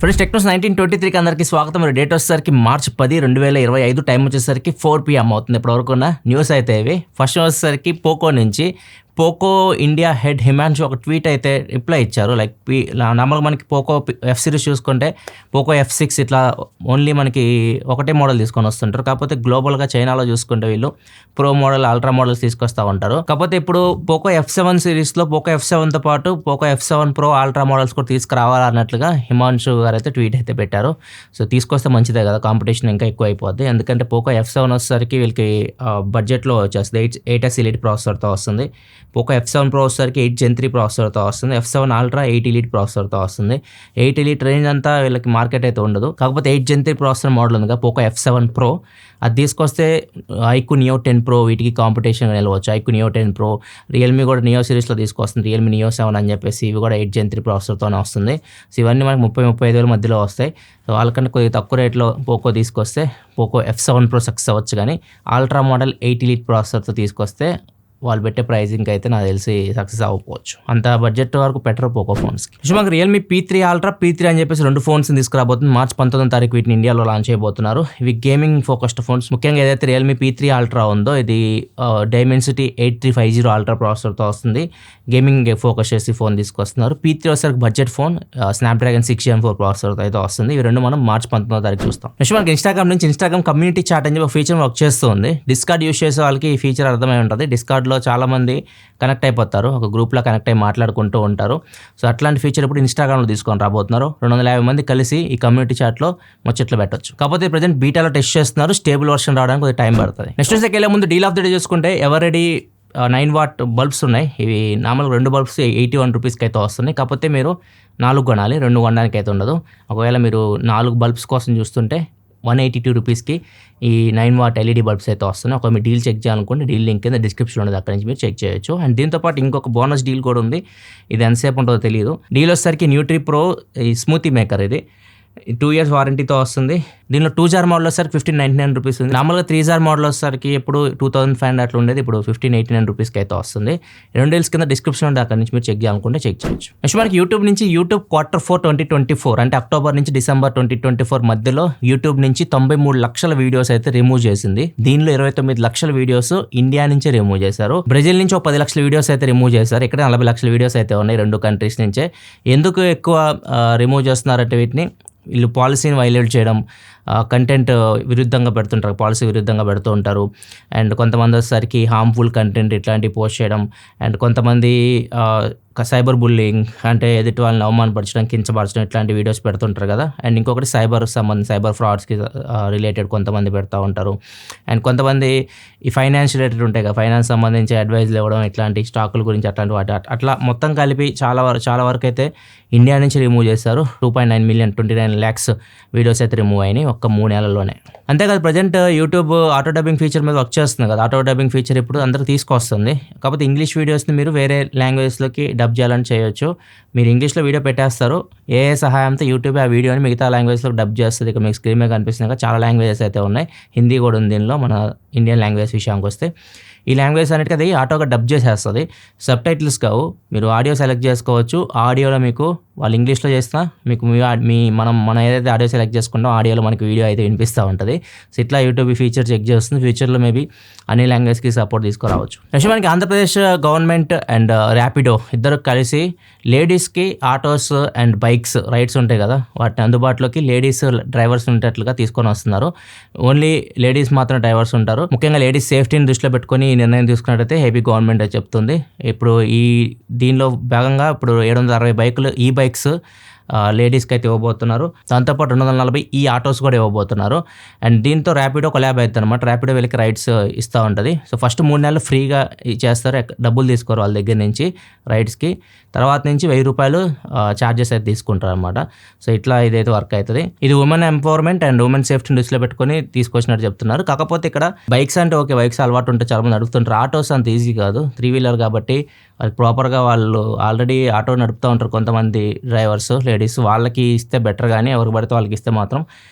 Friends Technos 1923కి అందరికీ స్వాగతం. మరి డేట్ వచ్చేసరికి మార్చి 10, 2025. టైం వచ్చేసరికి 4 PM అవుతుంది. ఇప్పటివరకు ఉన్న న్యూస్ అయితే ఇవి. ఫస్ట్ వచ్చేసరికి పోకో నుంచి పోకో ఇండియా హెడ్ హిమాన్షు ఒక ట్వీట్ అయితే రిప్లై ఇచ్చారు. లైక్ నార్మల్గా మనకి పోకో ఎఫ్ సిరీస్ చూసుకుంటే పోకో F6 ఇట్లా ఓన్లీ మనకి ఒకటే మోడల్ తీసుకొని వస్తుంటారు. కాకపోతే గ్లోబల్గా చైనాలో చూసుకుంటే వీళ్ళు ప్రో మోడల్, అల్ట్రా మోడల్స్ తీసుకొస్తూ ఉంటారు. కాకపోతే ఇప్పుడు పోకో F7 సిరీస్లో పోకో F7తో పాటు Poco F7 pro ultra models కూడా తీసుకురావాలన్నట్లుగా హిమాన్షు గారు అయితే ట్వీట్ అయితే పెట్టారు. సో తీసుకొస్తే మంచిదే కదా, కాంపిటీషన్ ఇంకా ఎక్కువ అయిపోద్ది. ఎందుకంటే పోకో F7 వచ్చేసరికి వీళ్ళకి బడ్జెట్లో వచ్చేస్తుంది. 8S ఎలిట్ ప్రాసెసర్తో వస్తుంది. పోకో F7 Pro వచ్చేసరికి 8 Gen 3 ప్రాసెసర్తో వస్తుంది. F7 Ultra 8 Elite ప్రాసెసర్తో వస్తుంది. 8 Elite రేంజ్ అంతా వీళ్ళకి మార్కెట్ అయితే ఉండదు. కాకపోతే 8 Gen 3 ప్రాసెసర్ మోడల్ ఉంది కదా పోకో F7 Pro, అది తీసుకొస్తే ఐక్యూ నియో 10 Pro వీటికి కాంపిటీషన్ నిలవచ్చు. ఐక్యూ నియో 10 Pro, రియల్మీ కూడా నియో సిరీస్లో తీసుకొస్తుంది. రియల్మీ నియో 7 అని చెప్పేసి ఇవి కూడా 8 Gen 3 ప్రాసెసర్తోనే వస్తుంది. సో ఇవన్నీ మనకి 30-35 వేల మధ్యలో వస్తాయి. సో వాళ్ళకంటే కొద్దిగా తక్కువ రేట్లో పోకో తీసుకొస్తే పోకో F7 Pro సక్సెస్ అవ్వచ్చు. కానీ అల్ట్రా మోడల్ 8 Elite ప్రాసెసర్తో తీసుకొస్తే వాళ్ళు పెట్టే ప్రైజింగ్ అయితే నాకు తెలిసి సక్సెస్ అవ్వకపోవచ్చు. అంత బడ్జెట్ వరకు పెట్టరు పోకో ఫోన్స్కి. సో మనకి రియల్మీ P3 Ultra, P3 అని చెప్పేసి 2 ఫోన్స్ తీసుకురాబోతుంది. మార్చి 19వ తారీఖు వీటిని ఇండియాలో లాంచ్ చేయబోతున్నారు. ఇవి గేమింగ్ ఫోకస్డ్ ఫోన్స్. ముఖ్యంగా ఏదైతే రియల్మీ P3 Ultra ఉందో ఇది డైమెన్సిటీ 8350 Ultra ప్రాసెసర్తో వస్తుంది. గేమింగ్ ఫోకస్ చేసి ఫోన్ తీసుకొస్తున్నారు. P3 వచ్చేసరికి బడ్జెట్ ఫోన్, స్నాప్డ్రాగన్ 6 Gen 4 ప్రాసెసర్తో అయితే వస్తుంది. ఇవి రెండు మనం మార్చి 19వ తారీఖు చూస్తాం. నెక్స్ట్ మనకి ఇన్స్టాగ్రామ్ కమ్యూనిటీ చాట్ అని చెప్పి ఒక ఫీచర్ వర్క్ చేస్తుంది. డిస్కార్డ్ యూస్ చేసే వాళ్ళకి ఈ ఫీచర్ అర్థమై ఉంటుంది. డిస్కార్డ్లో చాలా మంది కనెక్ట్ అయిపోతారు, ఒక గ్రూప్లో కనెక్ట్ అయ్యి మాట్లాడుకుంటూ ఉంటారు. సో అట్లాంటి ఫీచర్ ఇప్పుడు ఇన్స్టాగ్రామ్లో తీసుకొని రాబోతున్నారు. 250 మంది కలిసి ఈ కమ్యూనిటీ చాట్లో ముచ్చట్లు పెట్టొచ్చు. కాకపోతే ప్రజెంట్ బీటాలో టెస్ట్ చేస్తున్నారు. స్టేబుల్ వర్షన్ రావడానికి కొద్దిగా టైం పడుతుంది. నెక్స్ట్ న్యూస్కి వెళ్ళే ముందు డీల్ ఆఫ్ ది డే చూసుకుంటే ఎవరెడీ 9W బల్బ్స్ ఉన్నాయి. ఇవి నార్మల్గా 2 బల్బ్స్ 81 రూపీస్కి అయితే వస్తున్నాయి. కాకపోతే మీరు 4 కొనాలి, 2 కొనడానికి అయితే ఉండదు. ఒకవేళ మీరు 4 బల్బ్స్ కోసం చూస్తుంటే 182 రూపీస్కి ఈ 9W LED బల్బ్స్ అయితే వస్తున్నాయి. ఒక మీరు డీల్ చెక్ చేయాలనుకుంటే డీల్ లింక్ కింద డిస్క్రిప్షన్ ఉండదు, అక్కడి నుంచి మీరు చెక్ చేయొచ్చు. అండ్ దీంతోపాటు ఇంకొక బోనస్ డీల్ కూడా ఉంది. ఇది ఎంతసేపు ఉంటుందో తెలియదు. డీల్ వచ్చేసరికి న్యూట్రీ ప్రో ఈ స్మూతీ మేకర్, ఇది 2 years వారంటీతో వస్తుంది. దీనిలో 2 jar మోడల్ వచ్చేసరికి 1599 రూపీస్ ఉంది. నార్మల్గా 3 jar మోడల్ వచ్చేసరికి ఎప్పుడు 2500 అట్లా ఉండేది, ఇప్పుడు 1589 రూపీస్కి అయితే వస్తుంది. 2 డీల్స్ కింద డిస్క్రిప్షన్ ఉంది, అక్కడి నుంచి మీరు చెక్ చేయాలనుకుంటే చెక్ చేయొచ్చు. నెక్స్ట్ మనకి యూట్యూబ్ నుంచి యూట్యూబ్ Q4 2024 అంటే అక్టోబర్ నుంచి డిసెంబర్ 2024 మధ్యలో యూట్యూబ్ నుంచి 93 లక్షల వీడియోస్ అయితే రిమూవ్ చేసింది. దీనిలో 29 లక్షల వీడియోస్ ఇండియా నుంచే రిమూవ్ చేశారు. బ్రెజిల్ నుంచి 10 లక్షల వీడియోస్ అయితే రిమూవ్ చేశారు. ఇక్కడ 40 లక్షల వీడియోస్ అయితే ఉన్నాయి 2 కంట్రీస్ నుంచే. ఎందుకు ఎక్కువ రిమూవ్ చేస్తున్నారంటే వీటిని వీళ్ళు పాలసీని వైలేట్ చేయడం, కంటెంట్ విరుద్ధంగా పెడుతుంటారు, పాలసీ విరుద్ధంగా పెడుతూ ఉంటారు. అండ్ కొంతమంది వచ్చేసరికి హార్మ్ఫుల్ కంటెంట్ ఇట్లాంటివి పోస్ట్ చేయడం, అండ్ కొంతమంది సైబర్ బుల్లింగ్ అంటే ఎదుటి వాళ్ళని అవమానపరచడం, కించపరచడం ఇట్లాంటి వీడియోస్ పెడుతుంటారు కదా. అండ్ ఇంకొకటి సైబర్ ఫ్రాడ్స్కి రిలేటెడ్ కొంతమంది పెడతా ఉంటారు. అండ్ కొంతమంది ఈ ఫైనాన్స్ రిలేటెడ్ ఉంటాయి కదా, ఫైనాన్స్ సంబంధించి అడ్వైజ్లు ఇవ్వడం, ఇట్లాంటి స్టాకుల గురించి అట్లాంటి వాటి అట్లా మొత్తం కలిపి చాలా వరకు అయితే ఇండియా నుంచి రిమూవ్ చేశారు. 2.9 మిలియన్ 29 lakhs వీడియోస్ అయితే రిమూవ్ అయినాయి ఒక్క 3 నెలల్లోనే. అంతేకాదు present YouTube auto dubbing feature మీద వర్క్ చేస్తుంది కదా. ఆటో డబ్బింగ్ ఫీచర్ ఇప్పుడు అందరూ తీసుకొస్తుంది. కాకపోతే ఇంగ్లీష్ వీడియోస్ని మీరు వేరే లాంగ్వేజ్లోకి డబ్ చేయాలని చేయొచ్చు. మీరు ఇంగ్లీష్లో వీడియో పెట్టేస్తారు, ఏ సహాయంతో యూట్యూబ్ ఆ వీడియోని మిగతా లాంగ్వేజ్లోకి డబ్ చేస్తుంది. ఇక్కడ మీకు స్క్రీన్ మీద కనిపిస్తుంది కదా, చాలా లాంగ్వేజెస్ అయితే ఉన్నాయి. హిందీ కూడా ఉంది దీనిలో. మన ఇండియన్ లాంగ్వేజ్ విషయానికి వస్తే ఈ లాంగ్వేజ్ అన్నిటికీ అది ఆటోగా డబ్ చేసేస్తుంది. సబ్ టైటిల్స్ కావు, మీరు ఆడియో సెలెక్ట్ చేసుకోవచ్చు. ఆడియోలో మీకు వాళ్ళు ఇంగ్లీష్లో చేసినా మీకు మనం ఏదైతే ఆడియో సెలెక్ట్ చేసుకుంటామో ఆడియోలో మనకి వీడియో అయితే వినిపిస్తూ ఉంటుంది. సో ఇట్లా యూట్యూబ్ ఈ ఫీచర్ చెక్ చేస్తుంది. ఫ్యూచర్లో మేబీ అన్ని లాంగ్వేజ్కి సపోర్ట్ తీసుకురావచ్చు. నెక్స్ట్ మనకి ఆంధ్రప్రదేశ్ గవర్నమెంట్ అండ్ ర్యాపిడో ఇద్దరు కలిసి లేడీస్కి ఆటోస్ అండ్ బైక్స్ రైడ్స్ ఉంటాయి కదా, వాటిని అందుబాటులోకి లేడీస్ డ్రైవర్స్ ఉండేట్లుగా తీసుకొని వస్తున్నారు. ఓన్లీ లేడీస్ మాత్రం డ్రైవర్స్ ఉంటారు. ముఖ్యంగా లేడీస్ సేఫ్టీని దృష్టిలో పెట్టుకొని ఈ నిర్ణయం తీసుకున్నట్టయితే ఏపీ గవర్నమెంట్ అయితే చెప్తుంది. ఇప్పుడు దీనిలో భాగంగా ఇప్పుడు 760 బైకులు ఈ బైక్స్ లేడీస్కి అయితే ఇవ్వబోతున్నారు. దాంతోపాటు 240 ఈ ఆటోస్ కూడా ఇవ్వబోతున్నారు. అండ్ దీంతో ర్యాపిడో కొలాబ్ అవుతుంది అనమాట. ర్యాపిడో వీళ్ళకి రైడ్స్ ఇస్తూ ఉంటుంది. సో ఫస్ట్ 3 నెలలు ఫ్రీగా చేస్తారు, డబ్బులు తీసుకోరు వాళ్ళ దగ్గర నుంచి రైడ్స్కి. తర్వాత నుంచి 1000 రూపాయలు ఛార్జెస్ అయితే తీసుకుంటారు అనమాట. సో ఇట్లా ఇదైతే వర్క్ అవుతుంది. ఇది ఉమెన్ ఎంపవర్మెంట్ అండ్ ఉమెన్ సేఫ్టీని దృష్టిలో పెట్టుకొని తీసుకొచ్చినట్టు చెప్తున్నారు. కాకపోతే ఇక్కడ బైక్స్ అంటే ఓకే, బైక్స్ అలవాటు ఉంటే చాలా మంది నడుపుతుంటారు. ఆటోస్ అంత ఈజీ కాదు, 3-wheeler కాబట్టి వాళ్ళు ప్రాపర్గా వాళ్ళు ఆల్రెడీ ఆటో నడుపుతూ ఉంటారు కొంతమంది డ్రైవర్స్ లేడీస్. వాళ్ళకి ఇస్తే బెటర్, కానీ ఎవరికి పడితే వాళ్ళకి ఇస్తే మాత్రం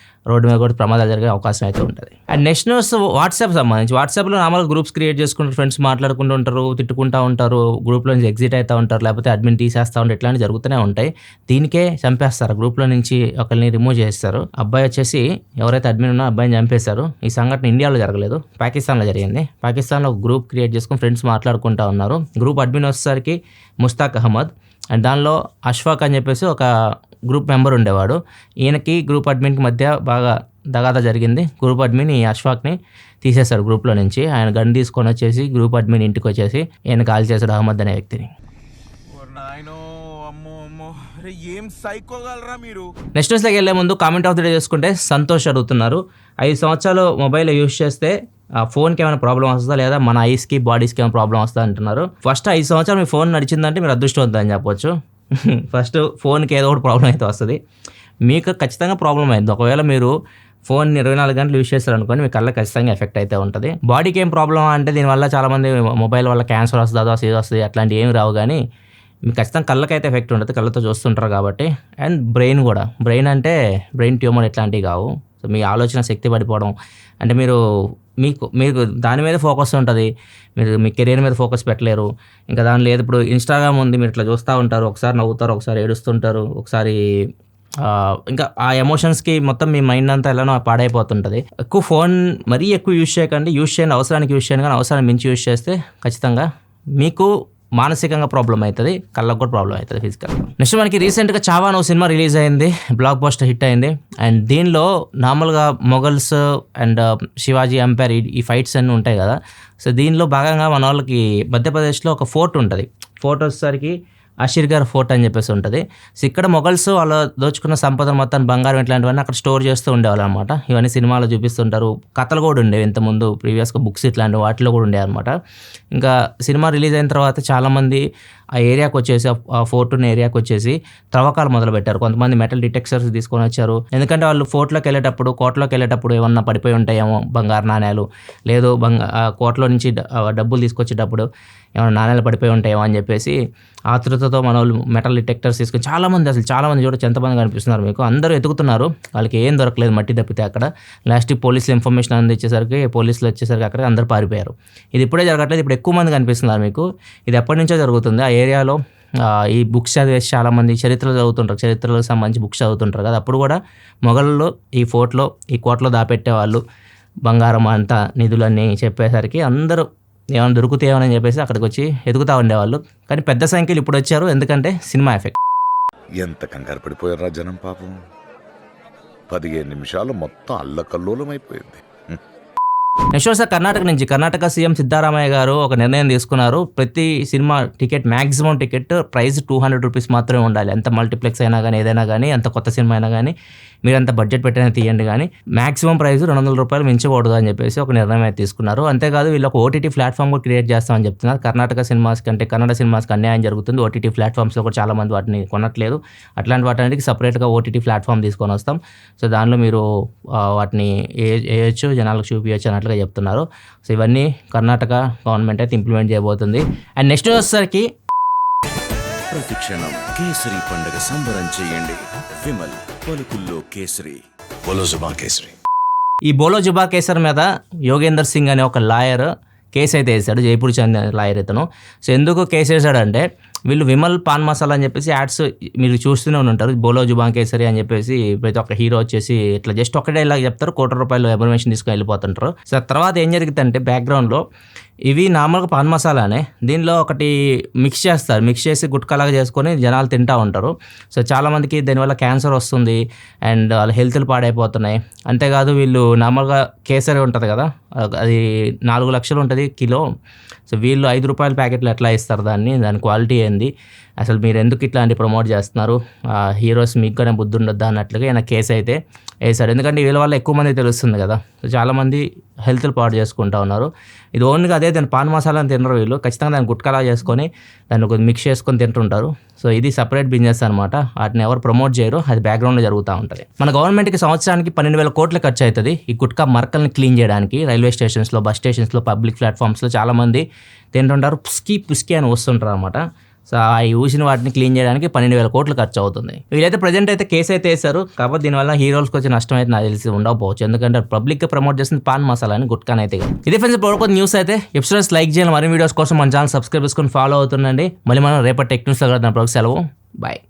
రోడ్డు మీద కూడా ప్రమాదాలు జరిగే అవకాశం అయితే ఉంటుంది. అండ్ నెక్స్ట్ న్యూస్ వాట్సాప్ సంబంధించి. వాట్సాప్లో నార్మల్ గ్రూప్స్ క్రియేట్ చేసుకుంటారు, ఫ్రెండ్స్ మాట్లాడుకుంటూ ఉంటారు, తిట్టుకుంటూ ఉంటారు, గ్రూప్లో నుంచి ఎగ్జిట్ అవుతూ ఉంటారు, లేకపోతే అడ్మిన్ తీసేస్తూ ఉంటారు, ఇట్లాంటివి జరుగుతూనే ఉంటాయి. దీనికే చంపేస్తారు, గ్రూప్లో నుంచి ఒకరిని రిమూవ్ చేస్తారు. అబ్బాయి వచ్చేసి ఎవరైతే అడ్మిన్ ఉన్నారో అబ్బాయిని చంపేశారు. ఈ సంఘటన ఇండియాలో జరగలేదు, పాకిస్తాన్లో జరిగింది. పాకిస్తాన్లో ఒక గ్రూప్ క్రియేట్ చేసుకుని ఫ్రెండ్స్ మాట్లాడుకుంటూ ఉన్నారు. గ్రూప్ అడ్మిన్ వచ్చేసరికి ముస్తాక్ అహ్మద్, అండ్ దానిలో అష్ఫాక్ అని చెప్పేసి ఒక గ్రూప్ మెంబర్ ఉండేవాడు. ఈయనకి గ్రూప్ అడ్మిన్కి మధ్య బాగా దగాదా జరిగింది. గ్రూప్ అడ్మిన్ ఈ అష్ఫాక్ని తీసేశారు గ్రూప్లో నుంచి. ఆయన గన్ తీసుకొని వచ్చేసి గ్రూప్ అడ్మిన్ ఇంటికి వచ్చేసి ఈయన కాల్ చేశాడు, అహ్మద్ అనే వ్యక్తిని. నెక్స్ట్ న్యూస్లోకి వెళ్ళే ముందు కామెంట్ ఆఫ్ ది డే చేసుకుంటే సంతోష్ అడుగుతున్నారు, 5 సంవత్సరాలు మొబైల్ యూజ్ చేస్తే ఆ ఫోన్కి ఏమైనా ప్రాబ్లం వస్తుందా లేదా మన ఐస్కి బాడీస్కి ఏమైనా ప్రాబ్లం వస్తుందా అంటున్నారు. ఫస్ట్ 5 సంవత్సరాలు మీ ఫోన్ నడిచిందంటే మీరు అదృష్టవంతం అని చెప్పొచ్చు. ఫస్ట్ ఫోన్కి ఏదో ఒకటి ప్రాబ్లం అయితే వస్తుంది, మీకు ఖచ్చితంగా ప్రాబ్లం అయింది. ఒకవేళ మీరు ఫోన్ 24 గంటలు యూజ్ చేస్తారనుకోండి, మీ కళ్ళకి ఖచ్చితంగా ఎఫెక్ట్ అయితే ఉంటుంది. బాడీకి ఏం ప్రాబ్లం అంటే దీనివల్ల చాలామంది మొబైల్ వల్ల క్యాన్సర్ వస్తుంది, అదో ఇది వస్తుంది, అట్లాంటివి ఏమి రావు. కానీ మీకు ఖచ్చితంగా కళ్ళకైతే ఎఫెక్ట్ ఉంటుంది, కళ్ళతో చూస్తుంటారు కాబట్టి. అండ్ బ్రెయిన్ కూడా, బ్రెయిన్ అంటే బ్రెయిన్ ట్యూమర్ ఇట్లాంటివి కావు. సో మీ ఆలోచన శక్తి పడిపోవడం అంటే మీకు దాని మీద ఫోకస్ ఉంటుంది, మీరు మీ కెరీర్ మీద ఫోకస్ పెట్టలేరు. ఇంకా దాని లేదు. ఇప్పుడు ఇన్స్టాగ్రామ్ ఉంది, మీరు ఇట్లా చూస్తూ ఉంటారు, ఒకసారి నవ్వుతారు, ఒకసారి ఏడుస్తుంటారు, ఒకసారి ఇంకా ఆ ఎమోషన్స్కి మొత్తం మీ మైండ్ అంతా ఎలానో పాడైపోతుంటుంది. ఎక్కువ ఫోన్ మరీ ఎక్కువ యూజ్ చేయకండి, యూజ్ చేయండి, అవసరానికి యూజ్ చేయండి. కానీ అవసరాన్ని మించి యూజ్ చేస్తే ఖచ్చితంగా మీకు మానసికంగా ప్రాబ్లం అవుతుంది, కళ్ళకు కూడా ప్రాబ్లం అవుతుంది ఫిజికల్గా. నెక్స్ట్ మనకి రీసెంట్గా చావానో సినిమా రిలీజ్ అయింది, బ్లాక్ బస్టర్ హిట్ అయింది. అండ్ దీనిలో నార్మల్గా మొఘల్స్ అండ్ శివాజీ ఎంపైర్ ఈ ఫైట్స్ అన్నీ ఉంటాయి కదా. సో దీనిలో భాగంగా మన వాళ్ళకి మధ్యప్రదేశ్లో ఒక ఫోర్ట్ ఉంటుంది. ఫోర్ట్ వచ్చేసరికి అషీర్ఘర్ ఫోర్ట్ అని చెప్పేసి ఉంటుంది. సో ఇక్కడ మొఘల్స్ వాళ్ళు దోచుకున్న సంపదను మొత్తం బంగారం ఇట్లాంటివన్నీ అక్కడ స్టోర్ చేస్తూ ఉండేవాళ్ళు అనమాట. ఇవన్నీ సినిమాలో చూపిస్తుంటారు, కథలు కూడా ఉండేవి ఇంతకుముందు, ప్రీవియస్గా బుక్స్ ఇట్లాంటి వాటిలో కూడా ఉండేవి అనమాట. ఇంకా సినిమా రిలీజ్ అయిన తర్వాత చాలామంది ఆ ఏరియాకి వచ్చేసి, ఆ ఫోర్ట్ ఉన్న ఏరియాకి వచ్చేసి త్రవ్వకాలు మొదలుపెట్టారు. కొంతమంది మెటల్ డిటెక్టర్స్ తీసుకొని వచ్చారు. ఎందుకంటే వాళ్ళు కోటలోకి వెళ్ళేటప్పుడు ఏమన్నా పడిపోయి ఉంటాయేమో బంగారు నాణ్యాలు, లేదు కోటలో నుంచి డబ్బులు తీసుకొచ్చేటప్పుడు ఏమైనా నాణ్యాలు పడిపోయి ఉంటాయేమో అని చెప్పేసి ఆతృతతో మన వాళ్ళు మెటల్ డిటెక్టర్స్ తీసుకొని చాలామంది చూడొచ్చు ఎంతమంది కనిపిస్తున్నారు మీకు. అందరూ ఎతుకుతున్నారు, వాళ్ళకి ఏం దొరకలేదు, మట్టి తప్పితే. అక్కడ లాస్ట్కి పోలీసులు ఇన్ఫర్మేషన్ అందించేసరికి, పోలీసులు వచ్చేసరికి అక్కడ అందరూ పారిపోయారు. ఇది ఇప్పుడే జరగట్లేదు, ఇప్పుడు ఎక్కువ మంది కనిపిస్తున్నారు మీకు. ఇది ఎప్పటి నుంచో జరుగుతుంది. ఆ ఏరియాలో ఈ బుక్స్ చదివేసి చాలామంది చరిత్రలు చదువుతుంటారు, చరిత్రలకు సంబంధించి బుక్స్ చదువుతుంటారు కదా. అప్పుడు కూడా మొఘళ్ళు ఈ కోటలో దాపెట్టేవాళ్ళు బంగారం అంతా నిధులన్నీ చెప్పేసరికి అందరూ ఏమైనా దొరుకుతాయేమని చెప్పేసి అక్కడికి వచ్చి ఎదుగుతూ ఉండేవాళ్ళు. కానీ పెద్ద సంఖ్యలు ఇప్పుడు వచ్చారు, ఎందుకంటే సినిమా ఎఫెక్ట్. ఎంత కంగారు పడిపోయారా జనం పాపం. 15 నిమిషాలు మొత్తం అల్లకల్లోలం అయిపోయింది. నెక్స్ట్ కర్ణాటక సీఎం సిద్ధరామయ్య గారు ఒక నిర్ణయం తీసుకున్నారు. ప్రతి cinema ticket, maximum ticket price 200 rupees మాత్రమే ఉండాలి. ఎంత మల్టీప్లెక్స్ అయినా కానీ, ఏదైనా కానీ, ఎంత కొత్త సినిమా అయినా కానీ, మీరు అంత బడ్జెట్ పెట్టినా తీయండి, కానీ మ్యాక్సిమం ప్రైస్ 200 రూపాయలు మించకూడదు అని చెప్పేసి ఒక నిర్ణయం అయితే తీసుకున్నారు. అంతేకాదు వీళ్ళు ఒక ఓటీటీ ప్లాట్ఫామ్ కూడా క్రియేట్ చేస్తామని చెప్తున్నారు. కర్ణాటక సినిమాస్ కంటే కన్నడ సినిమాస్కి అన్యాయం జరుగుతుంది. ఓటీటీ ప్లాట్ఫామ్స్లో కూడా చాలామంది వాటిని కొనట్లేదు. అట్లాంటి వాటికి సపరేట్గా ఓటీటీ ప్లాట్ఫామ్ తీసుకొని వస్తాం. సో దానిలో మీరు వాటిని వేయచ్చు, జనాలకు చూపించచ్చు అన్నట్లుగా చెప్తున్నారు. సో ఇవన్నీ కర్ణాటక గవర్నమెంట్ అయితే ఇంప్లిమెంట్ చేయబోతుంది. అండ్ నెక్స్ట్ వచ్చేసరికి ప్రతిక్షణం కేసరి పండుగ సంబరం చేయండి. విమల్ పలుకుల్లో కేసరి, బోలో జుబా కేసరి. ఈ బోలో జుబా కేసరి మీద యోగేందర్ సింగ్ అనే ఒక లాయర్ కేసు అయితే వేసాడు, జైపూర్ చెందిన లాయర్ ఇతను. సో ఎందుకు కేసు వేసాడంటే, వీళ్ళు విమల్ పాన్ మసాలా అని చెప్పేసి యాడ్స్ మీరు చూస్తూనే ఉంటారు, బోలో జుబా కేసరి అని చెప్పేసి. ప్రతి ఒక్క హీరో వచ్చేసి ఇట్లా జస్ట్ ఒకటే ఇలా చెప్తారు, ₹1,00,00,000 ఇన్ఫర్మేషన్ తీసుకొని వెళ్ళిపోతుంటారు. సో తర్వాత ఏం జరుగుతుందంటే బ్యాక్గ్రౌండ్లో ఇవి నార్మల్గా పాన్ మసాలానే, దీనిలో ఒకటి మిక్స్ చేసి గుట్కాలాగా చేసుకొని జనాలు తింటూ ఉంటారు. సో చాలామందికి దీనివల్ల క్యాన్సర్ వస్తుంది అండ్ వాళ్ళ హెల్త్లు పాడైపోతున్నాయి. అంతేకాదు వీళ్ళు నార్మల్గా కేసరి ఉంటుంది కదా, అది 4 లక్షలు ఉంటుంది కిలో. సో వీళ్ళు ₹5 ప్యాకెట్లు ఎట్లా ఇస్తారు దాని క్వాలిటీ ఏంది, అసలు మీరు ఎందుకు ఇట్లాంటి ప్రమోట్ చేస్తున్నారు, హీరోస్ మీకునే బుద్ధి ఉండొద్దా అన్నట్లుగా ఈయన కేసు అయితే వేశాడు. ఎందుకంటే వీళ్ళ వల్ల ఎక్కువ మంది తెలుస్తుంది కదా. సో చాలామంది హెల్త్లు పాడు చేసుకుంటూ ఉన్నారు. ఇది ఓన్గా దాని పాన్ మసాలాని తినరు వీళ్ళు, ఖచ్చితంగా దాన్ని గుట్కలా చేసుకొని దాన్ని కొద్దిగా మిక్స్ చేసుకొని తింటుంటారు. సో ఇది సపరేట్ బిజినెస్ అనమాట, వాటిని ఎవరు ప్రమోట్ చేయరు, అది బ్యాక్గ్రౌండ్లో జరుగుతూ ఉంటుంది. మన గవర్నమెంట్కి సంవత్సరానికి 12,000 కోట్లు ఖర్చు అవుతుంది ఈ గుట్కా మరకల్ని క్లీన్ చేయడానికి. రైల్వే స్టేషన్స్లో, బస్ స్టేషన్స్లో, పబ్లిక్ ప్లాట్ఫామ్స్లో చాలామంది తింటుంటారు, పుస్కీ అని వస్తుంటారు అనమాట. సో ఆ ఊసిన వాటిని క్లీన్ చేయడానికి 12,000 కోట్లు ఖర్చు అవుతుంది. వీళ్ళైతే ప్రజెంట్ అయితే కేసు అయితే వేశారు, కాబట్టి దీనివల్ల హీరోస్కి వచ్చే నష్టం అయితే నాకు తెలిసి ఉండకపోవచ్చు, ఎందుకంటే పబ్లిక్గా ప్రమోట్ చేస్తుంది పాన్ మసాలా అని గుట్కాన్ అయితే. ఇదే ఫ్రెండ్స్ ఇప్పుడు న్యూస్ అయితే ఎపిసోడ్స్ లైక్ చేయాలి, మరిన్ని వీడియోస్ కోసం మన ఛానల్ సబ్స్క్రైబ్ చేసుకొని ఫాలో అవుతుండండి. మళ్ళీ మనం రేపటి టెక్ న్యూస్లో కలుద్దాం. సెలవు, బాయ్.